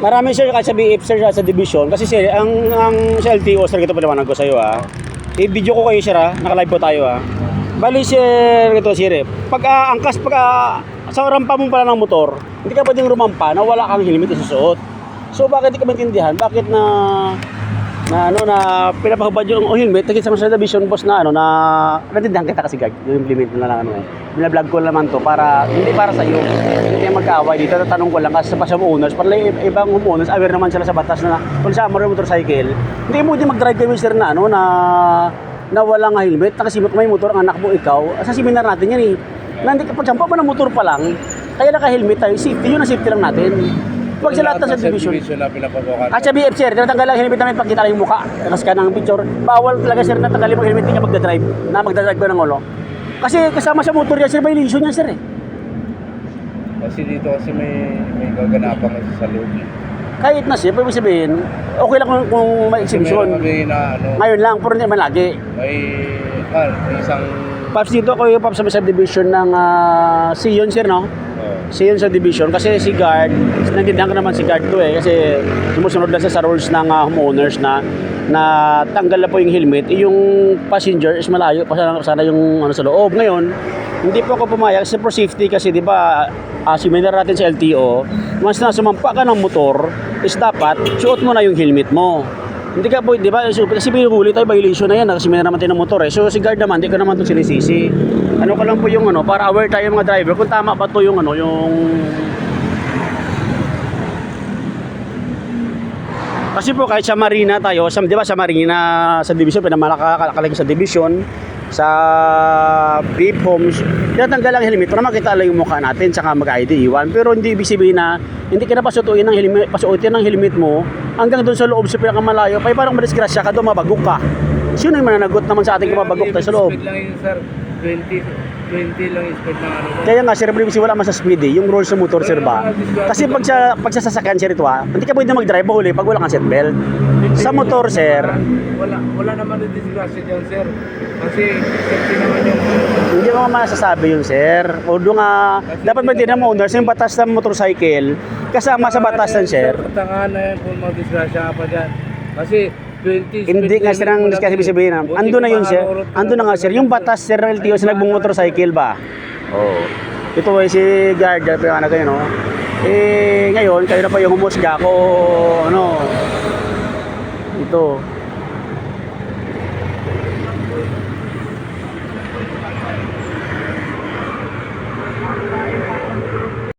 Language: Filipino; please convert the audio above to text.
Marami sir kasi sa BF sir sa division kasi sir ang sa LTO sir ito paliwanag ko sa iyo i-video ko kayo sir naka-live po tayo Bali sir ito sir pag angkas sa rampa mo pala ng motor, hindi ka pwedeng rumampa na wala kang helmet isusuot. So bakit hindi ka maintindihan? Bakit na pinapahubad yung helmet kasi sa division boss na natindihan kita kasi gag yung implement na lang binablog ko naman to para hindi para sa iyo hindi magkaaway dito tatanong ko lang kasi sa homeowners para ibang homeowners aware naman sila sa batas na kung sa motorcycle hindi mo din mag-drive kayo sir na na walang helmet nakasimot may motor ang anak mo ikaw sa seminar natin yan hindi ka pagsampa pa ng motor pa lang kaya naka-helmet tayo safety yun ang safety lang natin. Wag sa lahat ng subdivision na pinapabukan. At sa BF sir, tinatanggal lang helmet namin pag kita lang yung mukha. Tapos ka ng picture. Bawal talaga sir na tanggalin mo helmet hindi ka magdadrive ka ng ulo. Kasi kasama sa motor yan sir, violation yan sir Kasi dito kasi may gaganapan kasi sa loob. Kahit na sir, pwede sabihin, okay lang kung may exhibition. Ngayon lang, pero hindi naman lagi. May isang... Paps dito ko yung Paps sa subdivision ng Sion sir no? Sion sa division kasi si guard nandiyan ka naman si guard to kasi sumusunod lang sa rules ng homeowners na tanggal na po yung helmet yung passenger is malayo pa sana yung sa loob ngayon hindi po ako pumayag kasi for safety kasi di ba seminar natin sa LTO once na sumampa ka ng motor is dapat suot mo na yung helmet mo hindi ka po, di ba? Kasi pinuli tayo, violation na yan. Kasi may naman tayo ng motor So, si guard naman, di ko naman ito sinisisi. Ano ko lang po yung para aware tayo mga driver kung tama ba ito yung Kasi po kahit sa Marina tayo, di ba sa Marina, sa division, pinamalakalaki sa division, sa beef homes, tinatanggal ang helmet para makita lang yung mukha natin saka mag-ID iwan. Pero hindi ibig sabihin na hindi ka na pasuotin ng helmet mo hanggang doon sa loob sa pinakamalayo. Parang madisgrasya ka doon, mabagok ka. Sino yung mananagot naman sa ating mabagok tayo sa loob? Speed lang yun sir, 20 lang yung speed ng Kaya nga sir, wala man sa speed yung rules sa motor sir ba? Kasi pag sa sasakyan sir ito hindi ka pwede mag-drive huli pag wala kang seatbelt. Sa motor sir, wala naman yung disgrasya dyan sir. Kasi safety naman yung... Hindi mo masasabi yun sir. Although nga, dapat ba din ang owners yung batas ng motorcycle kasama sa batas ng sir. Tangahan na yan kung mag-disgrasya ka pa dyan. Kasi 20 hindi nga sir ang kasi sabihin ando na yun sir. Ando na nga sir. Yung batas sir ng LTO sa nagbong motorcycle ba? Ito ay si guard. Pero kayo no? Ngayon, kayo na pa yung humusga ko ito.